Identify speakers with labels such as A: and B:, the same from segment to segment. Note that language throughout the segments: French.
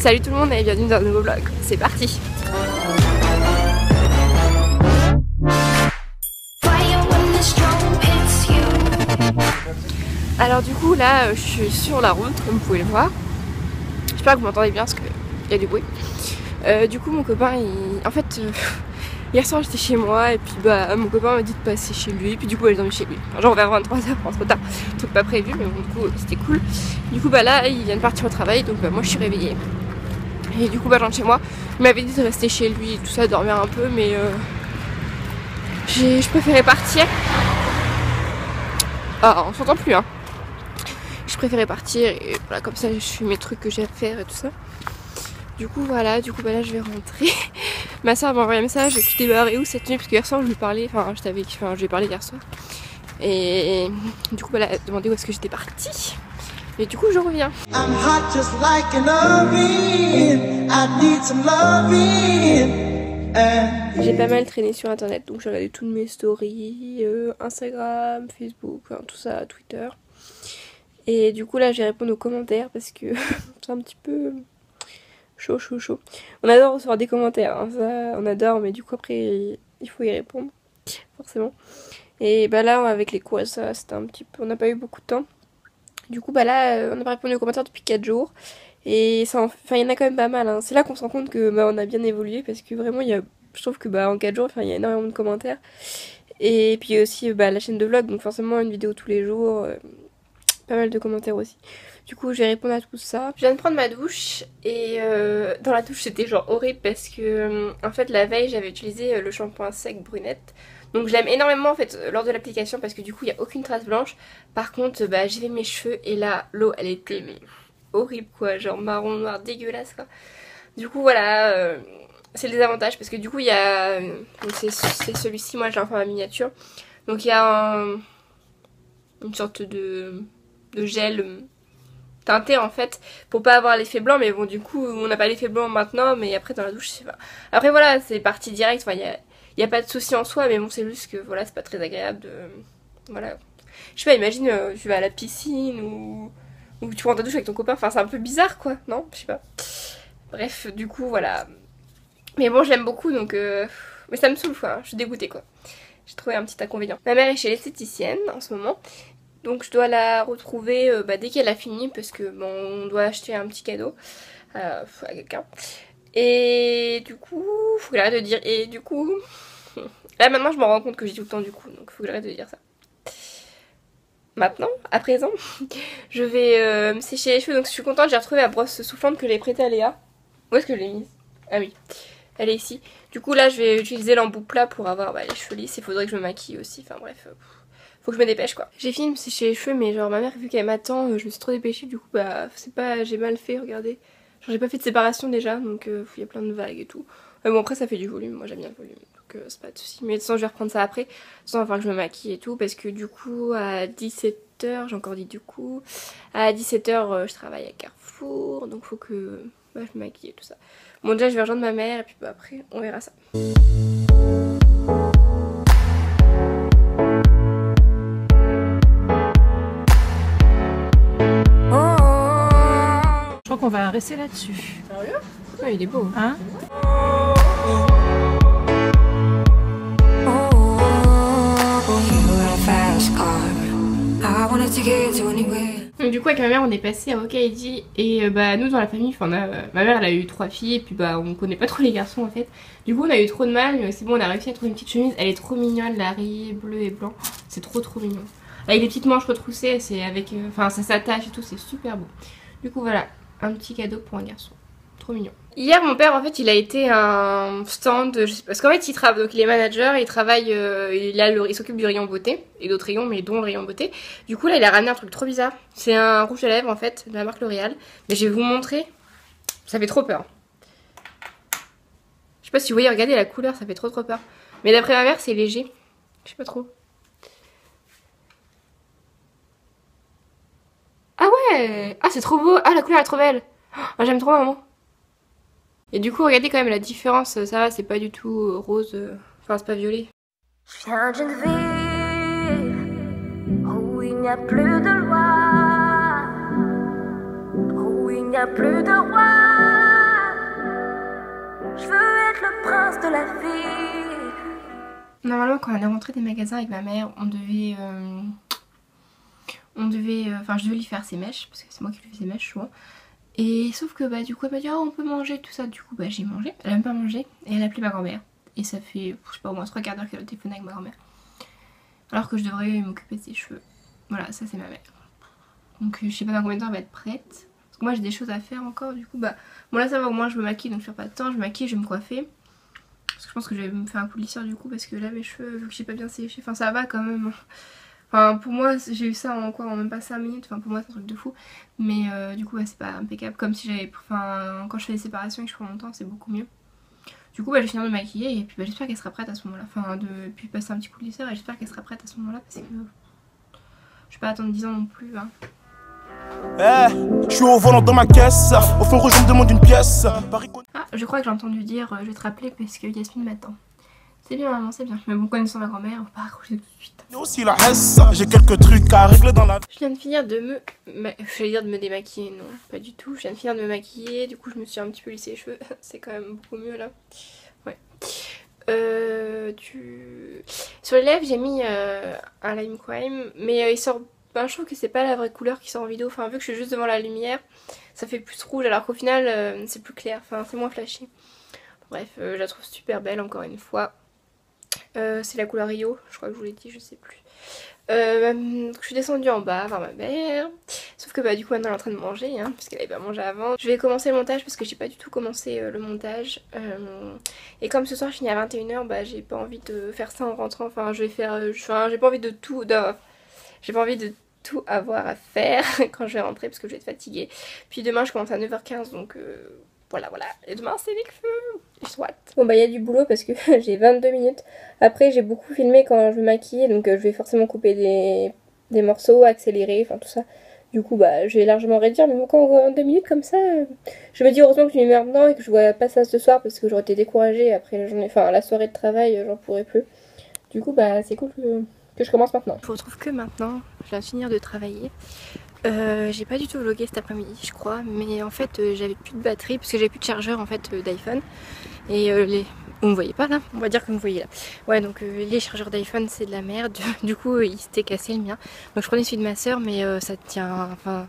A: Salut tout le monde et bienvenue dans un nouveau vlog, c'est parti. Alors du coup là je suis sur la route comme vous pouvez le voir. J'espère que vous m'entendez bien parce qu'il y a du bruit. Du coup mon copain en fait hier soir j'étais chez moi et puis bah mon copain m'a dit de passer chez lui. Puis du coup elle est dormie chez lui. Genre vers 23h, trop tard, truc pas prévu mais bon du coup c'était cool. Du coup bah là il vient de partir au travail donc bah, moi je suis réveillée. Et du coup bah je rentre chez moi. Il m'avait dit de rester chez lui et tout ça, dormir un peu mais je préférais partir. Ah on s'entend plus hein. Je préférais partir et voilà comme ça je fais mes trucs que j'ai à faire et tout ça. Du coup voilà, bah là je vais rentrer. Ma soeur m'a envoyé un message, tu t'es barré où cette nuit? Parce que hier soir je lui parlais, je lui ai parlé hier soir. Et du coup bah, elle a demandé où est-ce que j'étais partie. Et du coup je reviens. J'ai pas mal traîné sur internet, donc j'ai regardé toutes mes stories, Instagram, Facebook, tout ça, Twitter. Et du coup là j'ai répondu aux commentaires parce que c'est un petit peu chaud. On adore recevoir des commentaires, hein, ça on adore, mais du coup après il faut y répondre, forcément. Et bah là avec les cours et ça c'était un petit peu, on n'a pas eu beaucoup de temps. Du coup bah là on n'a pas répondu aux commentaires depuis 4 jours. Et ça, il y en a quand même pas mal, hein. C'est là qu'on se rend compte que bah, on a bien évolué parce que vraiment je trouve que bah en 4 jours il y a énormément de commentaires. Et puis aussi bah, la chaîne de vlog, donc forcément une vidéo tous les jours. Pas mal de commentaires aussi. Du coup je vais répondre à tout ça. Je viens de prendre ma douche et dans la douche c'était genre horrible parce que en fait la veille j'avais utilisé le shampoing sec brunette. Donc je l'aime énormément en fait lors de l'application parce que du coup il n'y a aucune trace blanche. Par contre bah, j'ai fait mes cheveux et là l'eau elle était mais, horrible quoi, genre marron noir dégueulasse quoi. Du coup voilà, c'est le désavantage parce que du coup il y a, c'est celui-ci, moi j'ai un format miniature. Donc il y a une sorte de gel teinté en fait pour pas avoir l'effet blanc, mais bon du coup on n'a pas l'effet blanc maintenant, mais après dans la douche je sais pas. Après voilà c'est parti direct, il y a pas de souci en soi, mais bon c'est juste que voilà c'est pas très agréable de, voilà. Je sais pas, imagine tu vas à la piscine ou tu prends ta douche avec ton copain, c'est un peu bizarre quoi, non? Je sais pas. Bref du coup voilà. Mais bon j'aime beaucoup donc mais ça me saoule quoi, je suis dégoûtée quoi. J'ai trouvé un petit inconvénient. Ma mère est chez l'esthéticienne en ce moment. Donc je dois la retrouver dès qu'elle a fini parce que bon, on doit acheter un petit cadeau à quelqu'un. Et du coup, faut que j'arrête de dire et du coup. Là maintenant je me rends compte que j'ai tout le temps du coup, donc faut que j'arrête de dire ça. Maintenant, à présent, je vais me sécher les cheveux. Donc je suis contente, j'ai retrouvé la brosse soufflante que j'ai prêtée à Léa. Où est-ce que je l'ai mise? Ah oui, elle est ici. Du coup là je vais utiliser l'embout plat pour avoir les cheveux lisses. Il faudrait que je me maquille aussi, enfin bref. Faut que je me dépêche quoi. J'ai fini de me sécher les cheveux mais genre ma mère vu qu'elle m'attend je me suis trop dépêchée, du coup bah c'est pas, j'ai mal fait, regardez. Genre j'ai pas fait de séparation déjà donc il y a plein de vagues et tout. Bon après ça fait du volume, moi j'aime bien le volume donc c'est pas de soucis. Mais de toute façon je vais reprendre ça après. De toute façon il va falloir que je me maquille et tout parce que du coup à 17h, j'ai encore dit du coup, à 17h je travaille à Carrefour donc faut que je me maquille et tout ça. Bon déjà je vais rejoindre ma mère et puis bah, après on verra ça.
B: On va rester là-dessus.
A: Sérieux? Ouais, il est beau.
B: Hein?
A: Donc du coup avec ma mère on est passé à Hokkaido et bah nous dans la famille, ma mère elle a eu 3 filles et puis bah on connaît pas trop les garçons en fait. Du coup on a eu trop de mal mais c'est bon, on a réussi à trouver une petite chemise, elle est trop mignonne, la rayée bleu et blanc, c'est trop mignon. Avec des petites manches retroussées, c'est avec, ça s'attache et tout, c'est super beau. Du coup voilà, un petit cadeau pour un garçon, trop mignon. Hier mon père en fait il a été à un stand, je sais pas, parce qu'en fait il travaille, donc il est manager, il travaille, il s'occupe du rayon beauté et d'autres rayons mais dont le rayon beauté. Du coup là il a ramené un truc trop bizarre, c'est un rouge à lèvres en fait de la marque L'Oréal, mais je vais vous montrer, ça fait trop peur. Je sais pas si vous voyez, regardez la couleur, ça fait trop peur. Mais d'après ma mère c'est léger, je sais pas trop. Ah ouais, ah c'est trop beau, ah la couleur est trop belle, oh, j'aime trop maman. Et du coup regardez quand même la différence, ça va, c'est pas du tout rose, enfin c'est pas violet.
C: Je viens d'une ville où il n'y a plus de loi, où il n'y a plus de roi. Je veux être le prince de la vie.
A: Normalement quand on est rentré des magasins avec ma mère, enfin je devais lui faire ses mèches, parce que c'est moi qui lui fais ses mèches souvent. Et sauf que bah du coup elle m'a dit oh, on peut manger tout ça, du coup bah j'ai mangé, elle a même pas mangé et elle a appelé ma grand-mère. Et ça fait je sais pas au moins 3/4 d'heure qu'elle a téléphoné avec ma grand-mère. Alors que je devrais m'occuper de ses cheveux. Voilà, ça c'est ma mère. Donc je sais pas dans combien de temps elle va être prête. Parce que moi j'ai des choses à faire encore, du coup bah bon là ça va, au moins je me maquille donc je perds pas de temps, je me maquille, je vais me coiffer. Parce que je pense que je vais me faire un coup de lisseur du coup parce que là mes cheveux vu que j'ai pas bien séché, enfin ça va quand même. Enfin pour moi j'ai eu ça en quoi, en même pas 5 minutes, enfin pour moi c'est un truc de fou. Mais du coup bah, c'est pas impeccable, comme si j'avais, enfin quand je fais les séparations et que je prends mon temps c'est beaucoup mieux. Du coup bah, je vais finir de maquiller et puis bah, j'espère qu'elle sera prête à ce moment là, enfin puis passer un petit coup de lisseur et j'espère qu'elle sera prête à ce moment là parce que je vais pas attendre 10 ans non plus hein.
B: Je suis au volant dans ma caisse, au fond rouge on me demande une pièce.
A: Ah je crois que j'ai entendu dire je vais te rappeler parce que Yasmine m'attend. C'est bien maman, c'est bien. Mais bon, connaissant ma grand-mère, on va pas raccrocher tout de suite.
B: Aussi la S, j'ai quelques trucs à régler dans la...
A: Je viens de finir de me démaquiller, non, pas du tout. Je viens de finir de me maquiller, du coup je me suis un petit peu lissé les cheveux. C'est quand même beaucoup mieux là. Ouais. Sur les lèvres, j'ai mis un lime crime, mais il sort... Ben, je trouve que c'est pas la vraie couleur qui sort en vidéo. Enfin, vu que je suis juste devant la lumière, ça fait plus rouge, alors qu'au final, c'est plus clair. Enfin, c'est moins flashy. Bref, je la trouve super belle, encore une fois. C'est la couleur Rio, je crois que je vous l'ai dit, je sais plus. Je suis descendue en bas voir ma mère. Sauf que bah du coup maintenant elle est en train de manger hein, parce qu'elle avait pas mangé avant. Je vais commencer le montage parce que j'ai pas du tout commencé le montage. Et comme ce soir je finis à 21 h, bah j'ai pas envie de faire ça en rentrant. Enfin je vais faire. J'ai pas envie de tout. J'ai pas envie de tout avoir à faire quand je vais rentrer parce que je vais être fatiguée. Puis demain je commence à 9 h 15 donc voilà. Et demain c'est Necfeu. Soit. Bon bah il y a du boulot parce que j'ai 22 minutes. Après j'ai beaucoup filmé quand je me maquille donc je vais forcément couper des morceaux, accélérer, enfin tout ça. Du coup bah je vais largement réduire, mais bon quand on voit 22 minutes comme ça, je me dis heureusement que je m'y mets maintenant et que je vois pas ça ce soir parce que j'aurais été découragée après la journée, enfin la soirée de travail, j'en pourrais plus. Du coup bah c'est cool que je commence maintenant. Je vous retrouve que maintenant, je viens de finir de travailler. J'ai pas du tout vlogué cet après-midi je crois, mais en fait j'avais plus de batterie parce que j'avais plus de chargeur en fait d'iPhone. Et vous me voyez pas là, on va dire que vous me voyez là. Ouais donc les chargeurs d'iPhone c'est de la merde, du coup il s'était cassé le mien. Donc je prenais celui de ma soeur mais ça tient, enfin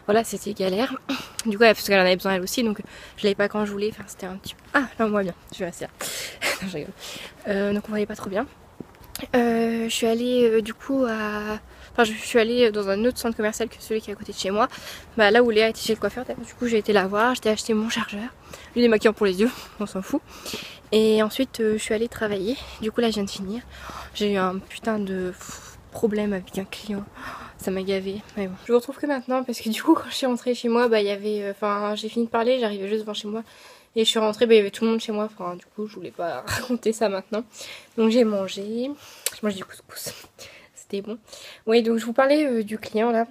A: voilà c'était galère. Du coup parce qu'elle en avait besoin elle aussi donc je l'avais pas quand je voulais, enfin c'était un petit peu... Ah là on voit bien, je vais rester là. Non, je rigole. Donc on voyait pas trop bien. Je suis allée du coup à... Enfin je suis allée dans un autre centre commercial que celui qui est à côté de chez moi. Bah là où Léa était chez le coiffeur, du coup j'ai été la voir, j'ai acheté mon chargeur. Lui démaquillant pour les yeux, on s'en fout. Et ensuite je suis allée travailler. Du coup là je viens de finir. J'ai eu un putain de problème avec un client. Ça m'a gavé. Mais bon. Je vous retrouve que maintenant parce que du coup quand je suis rentrée chez moi, bah il y avait... Enfin j'ai fini de parler, j'arrivais juste devant chez moi. Et je suis rentrée, bah, il y avait tout le monde chez moi. Enfin du coup je voulais pas raconter ça maintenant. Donc j'ai mangé. Je mange du couscous. C'était bon. Oui donc je vous parlais du client là.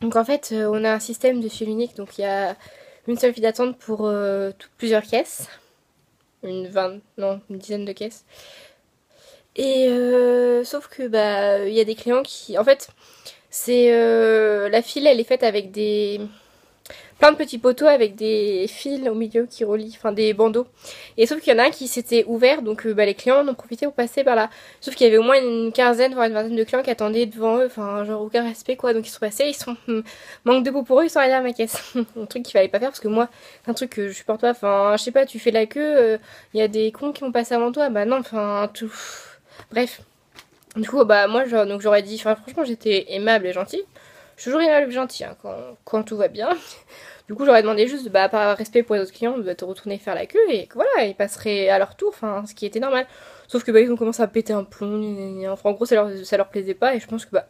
A: Donc en fait on a un système de fil unique. Donc il y a une seule file d'attente pour plusieurs caisses. Une dizaine de caisses. Et sauf que bah il y a des clients qui... En fait c'est la file elle est faite avec plein de petits poteaux avec des fils au milieu qui relient, enfin des bandeaux. Et sauf qu'il y en a un qui s'était ouvert, donc bah, les clients en ont profité pour passer par là. Sauf qu'il y avait au moins une quinzaine, voire une vingtaine de clients qui attendaient devant eux, enfin genre aucun respect quoi. Donc ils sont passés, ils sont manque de peau pour eux, ils sont allés à ma caisse. Un truc qu'il fallait pas faire parce que moi, c'est un truc que je supporte pas. Enfin je sais pas, tu fais la queue, il y a des cons qui vont passer avant toi, bah non, enfin tout. Bref. Du coup bah moi genre, donc j'aurais dit, enfin franchement j'étais aimable et gentille. Je suis toujours aimable et gentille hein, quand tout va bien. Du coup j'aurais demandé juste bah, par respect pour les autres clients de te retourner faire la queue et que voilà ils passeraient à leur tour, enfin ce qui était normal. Sauf que bah ils ont commencé à péter un plomb, enfin en gros ça leur plaisait pas et je pense que bah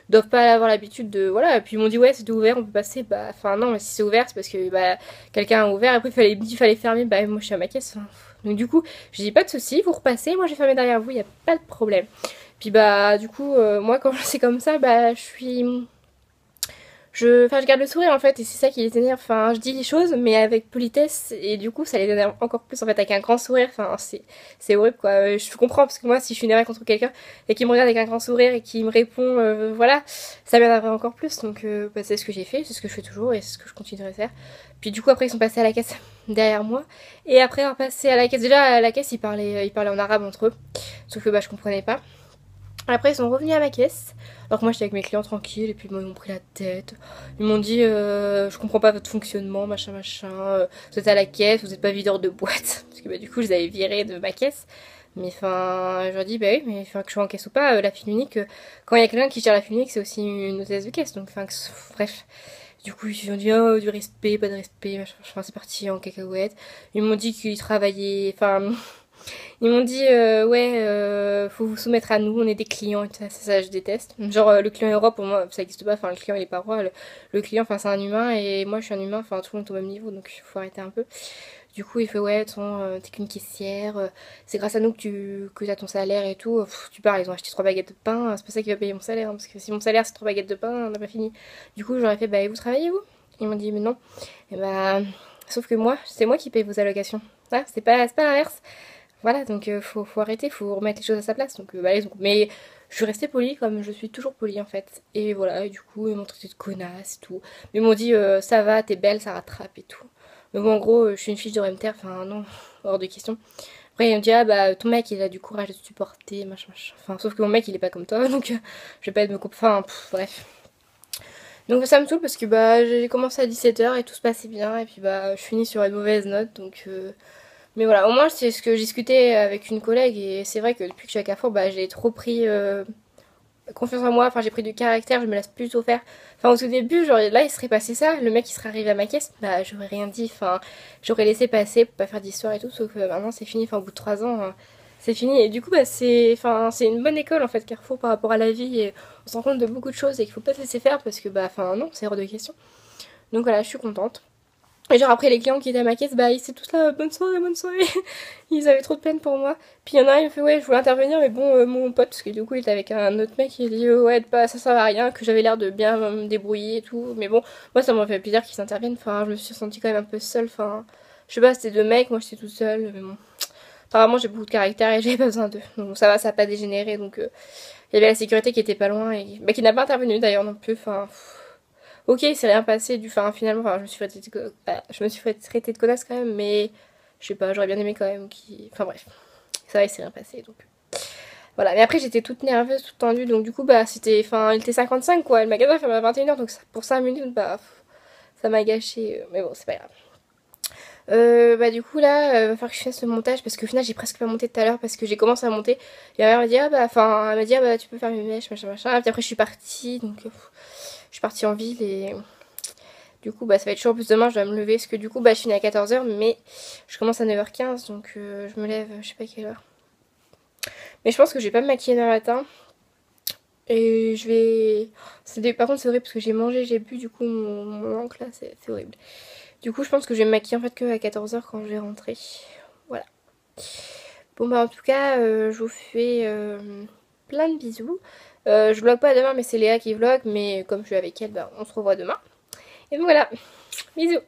A: ils doivent pas avoir l'habitude de voilà. Et puis ils m'ont dit ouais c'était ouvert on peut passer, bah enfin non mais si c'est ouvert c'est parce que bah quelqu'un a ouvert, après il fallait fermer, bah moi je suis à ma caisse. Donc du coup je dis pas de soucis, vous repassez, moi j'ai fermé derrière vous, y a pas de problème. Puis bah du coup moi quand c'est comme ça bah je garde le sourire en fait et c'est ça qui les énerve, enfin je dis les choses mais avec politesse et du coup ça les énerve encore plus en fait avec un grand sourire, enfin c'est horrible quoi. Je comprends parce que moi si je suis énervée contre quelqu'un et qu'il me regarde avec un grand sourire et qu'il me répond voilà ça m'énerverait encore plus donc bah, c'est ce que j'ai fait, c'est ce que je fais toujours et c'est ce que je continuerai à faire. Puis du coup après ils sont passés à la caisse derrière moi. Et après avoir passé à la caisse, déjà à la caisse ils parlaient en arabe entre eux, sauf que bah je comprenais pas. Après ils sont revenus à ma caisse, alors que moi j'étais avec mes clients tranquilles, et puis bon, ils m'ont pris la tête. Ils m'ont dit je comprends pas votre fonctionnement, machin machin, vous êtes à la caisse, vous êtes pas videur de boîte. Parce que bah du coup je les avais virés de ma caisse. Mais enfin, je leur dis bah oui, mais enfin que je sois en caisse ou pas, la file unique, quand il y a quelqu'un qui gère la file unique, c'est aussi une hôtesse de caisse, donc enfin bref. Du coup, ils ont dit oh du respect, pas de respect, machin, enfin c'est parti en cacahuète. Ils m'ont dit qu'ils travaillaient, enfin ils m'ont dit ouais faut vous soumettre à nous, on est des clients et tout ça, ça je déteste. Genre le client est roi pour moi ça existe pas, enfin le client il est pas roi, le client enfin c'est un humain et moi je suis un humain, enfin tout le monde est au même niveau donc il faut arrêter un peu. Du coup il fait ouais t'es qu'une caissière, c'est grâce à nous que t'as ton salaire et tout. Pff, tu parles, ils ont acheté 3 baguettes de pain, c'est pas ça qui va payer mon salaire, hein, parce que si mon salaire c'est 3 baguettes de pain on n'a pas fini. Du coup j'aurais fait bah et vous travaillez vous? Ils m'ont dit mais non. Et bah sauf que moi c'est moi qui paye vos allocations. Ah, c'est pas l'inverse. Voilà, donc faut arrêter, faut remettre les choses à sa place. Donc, bah, mais je suis restée polie comme je suis toujours polie en fait. Et voilà, et du coup, ils m'ont traité de connasse et tout. Mais ils m'ont dit ça va, t'es belle, ça rattrape et tout. Mais bon, en gros, je suis une fille, de me taire, enfin non, hors de question. Après, ils m'ont dit ah bah ton mec il a du courage de te supporter, machin machin. Enfin, sauf que mon mec il est pas comme toi, donc je vais pas être me enfin, bref. Donc ça me saoule parce que bah j'ai commencé à 17h et tout se passait bien. Et puis bah je finis sur une mauvaise note donc. Mais voilà, au moins c'est ce que j'ai discuté avec une collègue et c'est vrai que depuis que je suis à Carrefour, bah, j'ai trop pris confiance en moi, enfin j'ai pris du caractère, je me laisse plutôt faire. Enfin au tout début, genre là il serait passé ça, le mec il serait arrivé à ma caisse, bah j'aurais rien dit, enfin j'aurais laissé passer pour pas faire d'histoire et tout, sauf que maintenant c'est fini, enfin au bout de 3 ans c'est fini et du coup bah c'est une bonne école en fait Carrefour par rapport à la vie et on se rend compte de beaucoup de choses et qu'il faut pas se laisser faire parce que bah enfin non, c'est hors de question. Donc voilà, je suis contente. Et genre après les clients qui étaient à ma caisse, bah ils étaient tous là, bonne soirée, bonne soirée. Ils avaient trop de peine pour moi. Puis il y en a un, il me fait ouais je voulais intervenir mais bon mon pote, parce que du coup il était avec un autre mec, il dit ouais bah, ça sert à rien, que j'avais l'air de bien me débrouiller et tout. Mais bon, moi ça m'a fait plaisir qu'ils s'interviennent, enfin je me suis sentie quand même un peu seule, enfin je sais pas, c'était deux mecs, moi j'étais toute seule, mais bon. Apparemment j'ai beaucoup de caractère et j'avais pas besoin d'eux. Donc ça va, ça a pas dégénéré, donc il y avait la sécurité qui était pas loin et bah, qui n'a pas intervenu d'ailleurs non plus, enfin... Ok, il s'est rien passé du finalement, enfin, je me suis fait traiter de connasse quand même, mais je sais pas, j'aurais bien aimé quand même qui. Enfin bref, ça va, il s'est rien passé donc. Voilà, mais après j'étais toute nerveuse, toute tendue, donc du coup bah c'était. Enfin, il était 55 quoi, le magasin ferme à 21h, donc pour 5 minutes, bah ça m'a gâché, mais bon, c'est pas grave. Bah du coup là, va falloir que je fasse le montage parce qu'au final j'ai presque pas monté tout à l'heure parce que j'ai commencé à monter et ma mère m'a dit ah bah enfin elle m'a dit ah bah tu peux faire mes mèches machin machin et puis après je suis partie donc je suis partie en ville et du coup bah ça va être chaud en plus demain je dois me lever parce que du coup bah je finis à 14h mais je commence à 9h15 donc je me lève je sais pas quelle heure. Mais je pense que je vais pas me maquiller demain matin et je vais... Par contre c'est horrible parce que j'ai mangé, j'ai bu du coup mon oncle là c'est horrible. Du coup je pense que je vais me maquiller en fait que à 14h quand je vais rentrer. Voilà. Bon bah en tout cas je vous fais plein de bisous. Je vlog pas demain mais c'est Léa qui vlog mais comme je suis avec elle bah on se revoit demain. Et donc voilà, bisous.